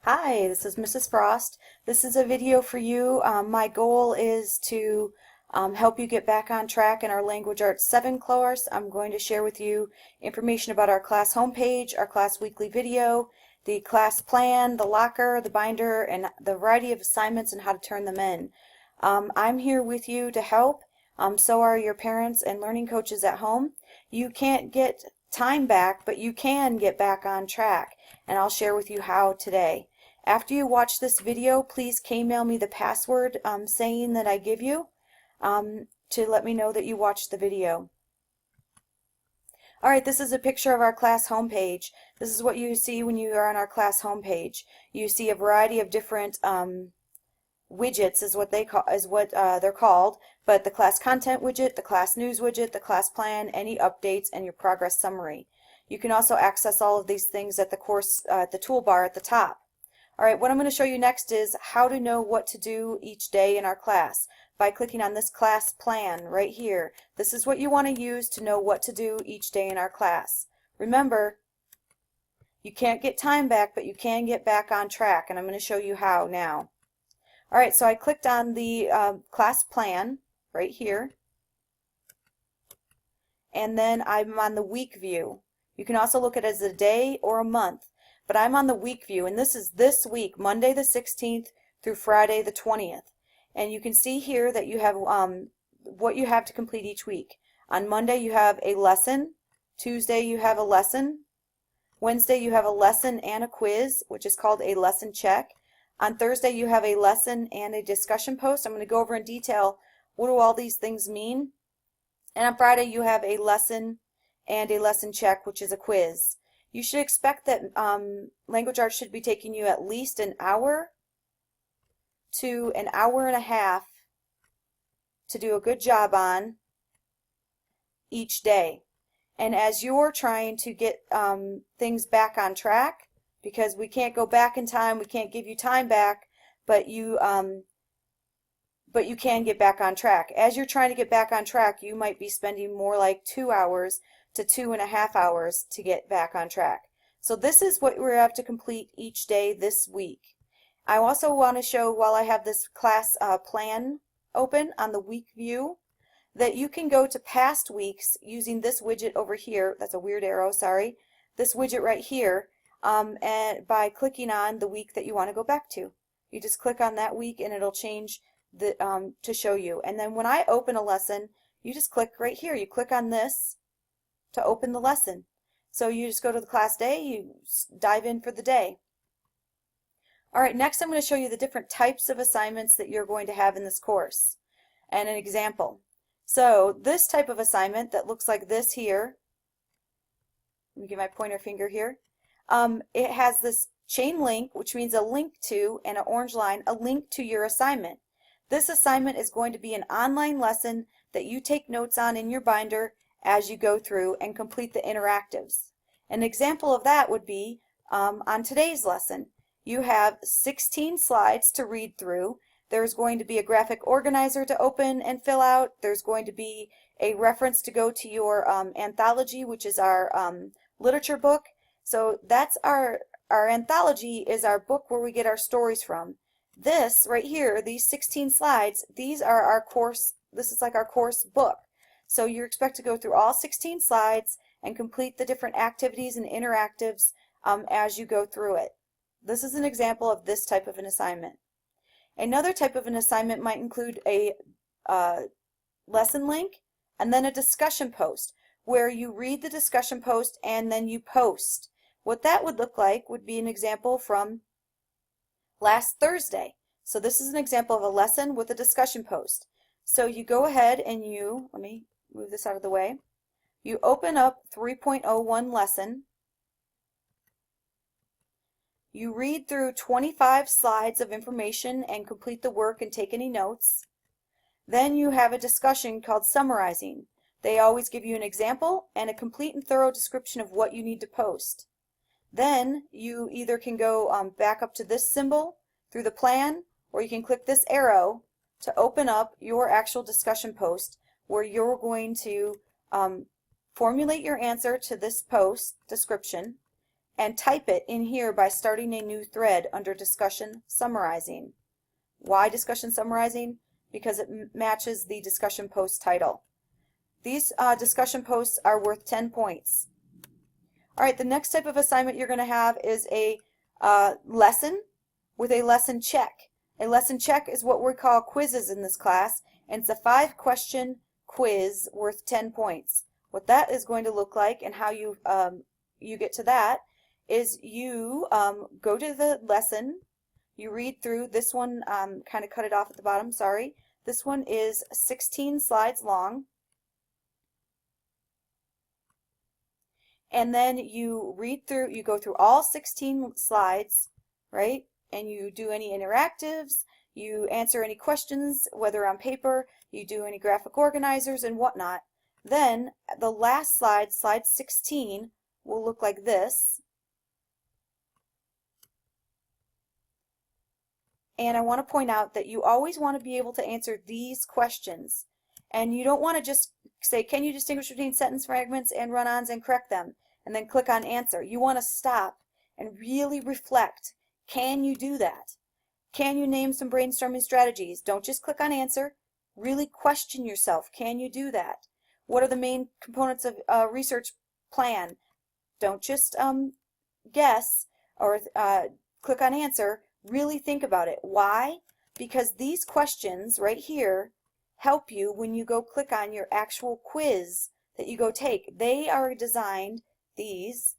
Hi, this is Mrs. Frost. This is a video for you. My goal is to help you get back on track in our Language Arts 7 course. I'm going to share with you information about our class homepage, our class weekly video, the class plan, the locker, the binder, and the variety of assignments and how to turn them in. I'm here with you to help. So are your parents and learning coaches at home. You can't get time back, but you can get back on track, and I'll share with you how today. After you watch this video, please K-mail me the password saying that I give you to let me know that you watched the video. Alright, this is a picture of our class homepage. This is what you see when you are on our class homepage. You see a variety of different widgets is what they're called, but the class content widget, the class news widget, the class plan, any updates, and your progress summary. You can also access all of these things at the toolbar at the top. Alright, what I'm going to show you next is how to know what to do each day in our class by clicking on this class plan right here. This is what you want to use to know what to do each day in our class. Remember, you can't get time back, but you can get back on track, and I'm going to show you how now. Alright, so I clicked on the class plan right here, and then I'm on the week view. You can also look at it as a day or a month, but I'm on the week view, and this is this week, Monday the 16th through Friday the 20th. And you can see here that you have what you have to complete each week. On Monday you have a lesson, Tuesday you have a lesson, Wednesday you have a lesson and a quiz, which is called a lesson check. On Thursday you have a lesson and a discussion post. I'm going to go over in detail what do all these things mean. And on Friday you have a lesson and a lesson check, which is a quiz. You should expect that Language Arts should be taking you at least an hour to an hour and a half to do a good job on each day. And as you're trying to get things back on track, because we can't go back in time, we can't give you time back, but you can get back on track. As you're trying to get back on track, you might be spending more like 2 hours to 2.5 hours to get back on track. So this is what we have to complete each day this week. I also want to show, while I have this class plan open on the week view, that you can go to past weeks using this widget over here. That's a weird arrow, sorry. This widget right here, and by clicking on the week that you want to go back to. You just click on that week and it'll change to show you. And then when I open a lesson, you just click right here. You click on this to open the lesson. So you just go to the class day, you dive in for the day. Alright, next I'm going to show you the different types of assignments that you're going to have in this course and an example. So this type of assignment that looks like this here, let me get my pointer finger here, it has this chain link, which means a link to, and an orange line, a link to your assignment. This assignment is going to be an online lesson that you take notes on in your binder as you go through and complete the interactives. An example of that would be on today's lesson. You have 16 slides to read through. There's going to be a graphic organizer to open and fill out. There's going to be a reference to go to your anthology, which is our literature book. So that's our anthology is our book where we get our stories from. This right here, these 16 slides, these are our course, this is like our course book. So you're expected to go through all 16 slides and complete the different activities and interactives as you go through it. This is an example of this type of an assignment. Another type of an assignment might include a lesson link and then a discussion post where you read the discussion post and then you post. What that would look like would be an example from last Thursday. So this is an example of a lesson with a discussion post. So you go ahead and let me move this out of the way. You open up 3.01 lesson. You read through 25 slides of information and complete the work and take any notes. Then you have a discussion called summarizing. They always give you an example and a complete and thorough description of what you need to post. Then you either can go back up to this symbol through the plan, or you can click this arrow to open up your actual discussion post where you're going to formulate your answer to this post description. and type it in here by starting a new thread under discussion summarizing. Why discussion summarizing? Because it matches the discussion post title. These discussion posts are worth 10 points. All right, the next type of assignment you're going to have is a lesson with a lesson check. A lesson check is what we call quizzes in this class, and it's a 5-question quiz worth 10 points. What that is going to look like and how you get to that is you go to the lesson, you read through this one, kind of cut it off at the bottom, sorry. This one is 16 slides long. And then you read through, you go through all 16 slides, right? And you do any interactives, you answer any questions, whether on paper, you do any graphic organizers and whatnot. Then the last slide, slide 16, will look like this. And I want to point out that you always want to be able to answer these questions. And you don't want to just say, can you distinguish between sentence fragments and run-ons and correct them? And then click on answer. You want to stop and really reflect. Can you do that? Can you name some brainstorming strategies? Don't just click on answer. Really question yourself. Can you do that? What are the main components of a research plan? Don't just guess or click on answer. Really think about it. Why? Because these questions right here help you when you go click on your actual quiz that you go take. They are designed, these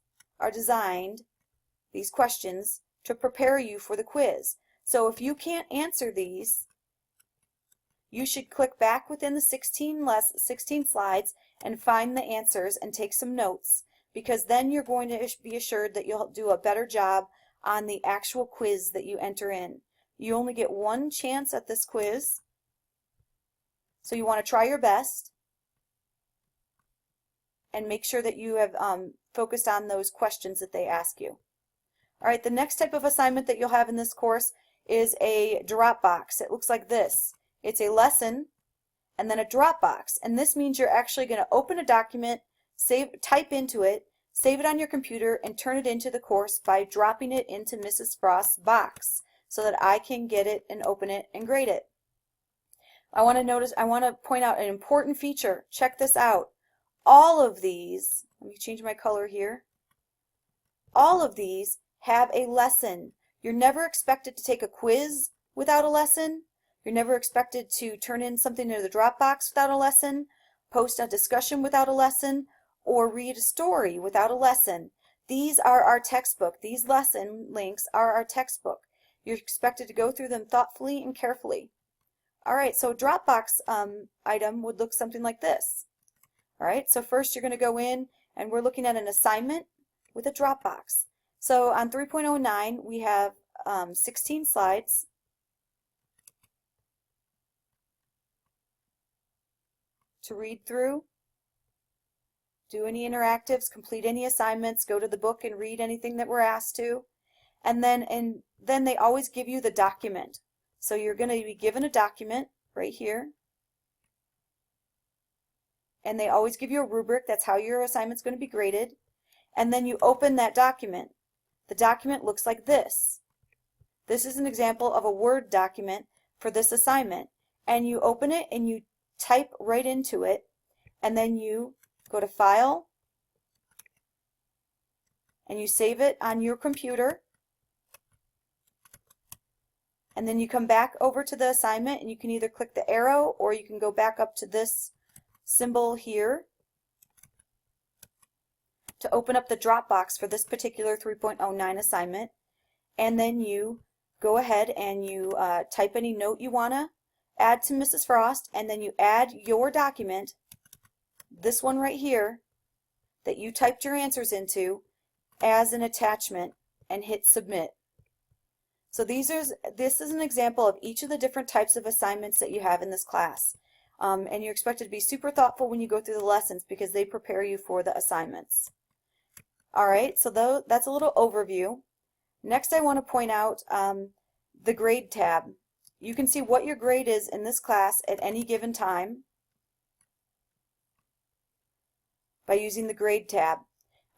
questions, to prepare you for the quiz. So if you can't answer these, you should click back within the 16 slides and find the answers and take some notes, because then you're going to be assured that you'll do a better job on the actual quiz that you enter in. You only get one chance at this quiz, so you want to try your best and make sure that you have focused on those questions that they ask you. All right, the next type of assignment that you'll have in this course is a Dropbox. It looks like this. It's a lesson and then a Dropbox, and this means you're actually going to open a document, type into it, save it on your computer, and turn it into the course by dropping it into Mrs. Frost's box so that I can get it and open it and grade it. I want to point out an important feature. Check this out. All of these, let me change my color here. All of these have a lesson. You're never expected to take a quiz without a lesson. You're never expected to turn in something into the Dropbox without a lesson, post a discussion without a lesson, or read a story without a lesson. These are our textbook. These lesson links are our textbook. You're expected to go through them thoughtfully and carefully. All right, so a Dropbox item would look something like this. All right, so first you're going to go in and we're looking at an assignment with a Dropbox. So on 3.09 we have 16 slides. To read through, do any interactives, complete any assignments, go to the book and read anything that we're asked to. And then they always give you the document. So you're going to be given a document right here. And they always give you a rubric. That's how your assignment's going to be graded. And then you open that document. The document looks like this. This is an example of a Word document for this assignment. And you open it and you type right into it, and then you go to File and you save it on your computer, and then you come back over to the assignment and you can either click the arrow or you can go back up to this symbol here to open up the Dropbox for this particular 3.09 assignment, and then you go ahead and you type any note you want to add to Mrs. Frost, and then you add your document, this one right here, that you typed your answers into, as an attachment, and hit submit. So this is an example of each of the different types of assignments that you have in this class. And you're expected to be super thoughtful when you go through the lessons because they prepare you for the assignments. Alright, so that's a little overview. Next I want to point out the grade tab. You can see what your grade is in this class at any given time by using the grade tab.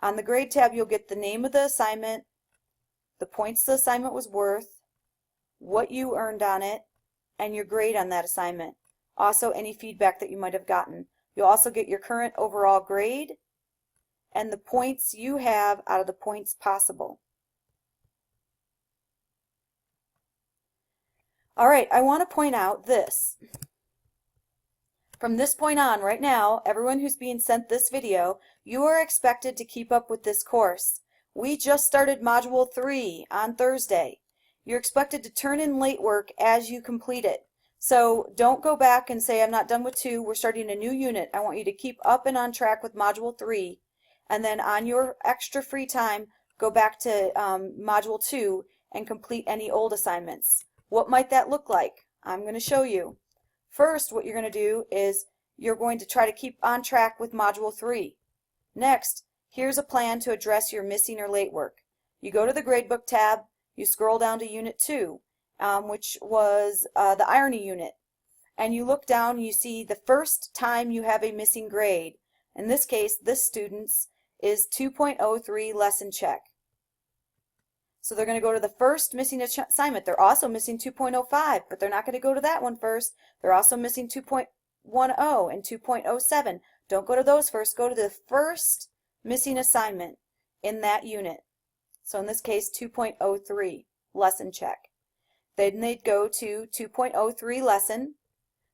On the grade tab, you'll get the name of the assignment, the points the assignment was worth, what you earned on it, and your grade on that assignment. Also, any feedback that you might have gotten. You'll also get your current overall grade and the points you have out of the points possible. All right, I want to point out this. From this point on, right now, everyone who's being sent this video, you are expected to keep up with this course. We just started Module 3 on Thursday. You're expected to turn in late work as you complete it. So don't go back and say, I'm not done with 2, we're starting a new unit. I want you to keep up and on track with Module 3. And then on your extra free time, go back to Module 2 and complete any old assignments. What might that look like? I'm going to show you. First, what you're going to do is you're going to try to keep on track with Module 3. Next, here's a plan to address your missing or late work. You go to the Gradebook tab, you scroll down to Unit 2, which was the irony unit, and you look down and you see the first time you have a missing grade. In this case, this student's is 2.03 lesson check. So they're going to go to the first missing assignment. They're also missing 2.05, but they're not going to go to that one first. They're also missing 2.10 and 2.07. Don't go to those first. Go to the first missing assignment in that unit. So in this case, 2.03 lesson check. Then they'd go to 2.03 lesson.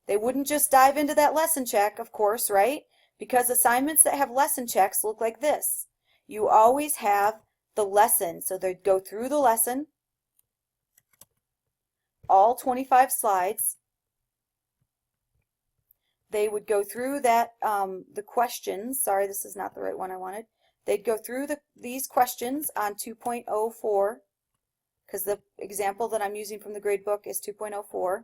They wouldn't just dive into that lesson check, of course, right? Because assignments that have lesson checks look like this. You always have the lesson, so they'd go through the lesson, all 25 slides. They would go through that, the questions. Sorry, this is not the right one I wanted. They'd go through these questions on 2.04, because the example that I'm using from the grade book is 2.04.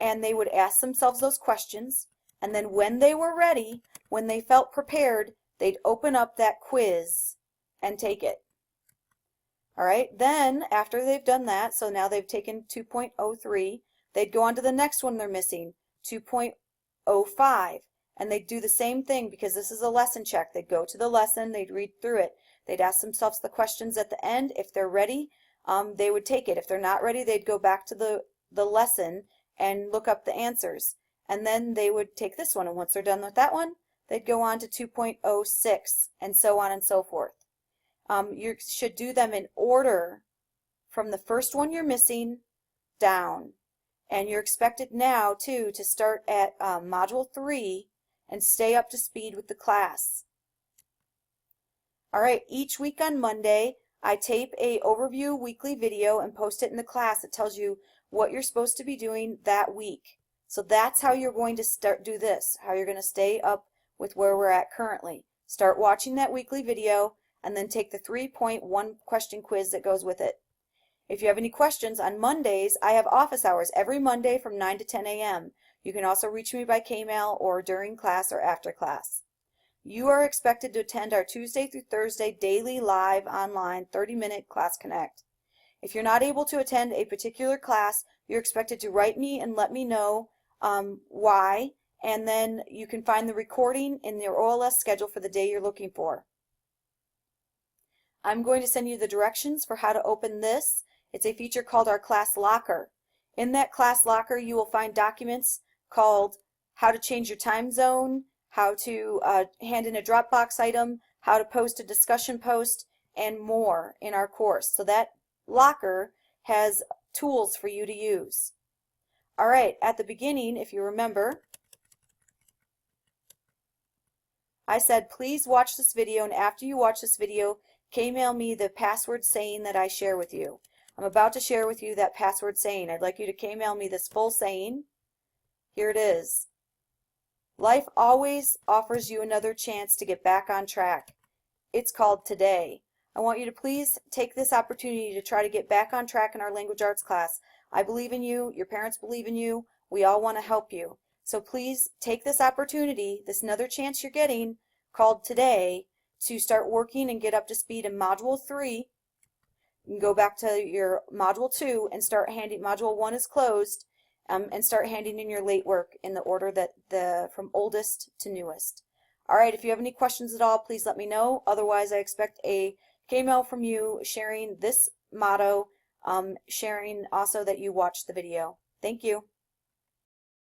And they would ask themselves those questions, and then when they were ready, when they felt prepared, they'd open up that quiz and take it. All right, then after they've done that, so now they've taken 2.03, they'd go on to the next one they're missing, 2.05, and they'd do the same thing because this is a lesson check. They'd go to the lesson, they'd read through it, they'd ask themselves the questions at the end. If they're ready, they would take it. If they're not ready, they'd go back to the lesson and look up the answers. And then they would take this one, and once they're done with that one, they'd go on to 2.06, and so on and so forth. You should do them in order from the first one you're missing down. And you're expected now, too, to start at Module 3 and stay up to speed with the class. All right, each week on Monday, I tape a overview weekly video and post it in the class. It tells you what you're supposed to be doing that week. So that's how you're going to do this, how you're going to stay up with where we're at currently. Start watching that weekly video and then take the 3-point question quiz that goes with it. If you have any questions, on Mondays, I have office hours every Monday from 9 to 10 a.m. You can also reach me by K-mail or during class or after class. You are expected to attend our Tuesday through Thursday daily live online 30-minute Class Connect. If you're not able to attend a particular class, you're expected to write me and let me know why, and then you can find the recording in your OLS schedule for the day you're looking for. I'm going to send you the directions for how to open this. It's a feature called our Class Locker. In that Class Locker, you will find documents called how to change your time zone, how to hand in a Dropbox item, how to post a discussion post, and more in our course. So that locker has tools for you to use. All right, at the beginning, if you remember, I said please watch this video, and after you watch this video, K-mail me the password saying that I share with you. I'm about to share with you that password saying. I'd like you to K-mail me this full saying. Here it is. Life always offers you another chance to get back on track. It's called today. I want you to please take this opportunity to try to get back on track in our language arts class. I believe in you. Your parents believe in you. We all want to help you. So please take this opportunity, this another chance you're getting, called today, to start working and get up to speed in Module 3. You can go back to your Module 2 and start handing, Module 1 is closed, and start handing in your late work in the order that from oldest to newest. All right, if you have any questions at all, please let me know. Otherwise, I expect a K-mail from you sharing this motto, sharing also that you watched the video. Thank you.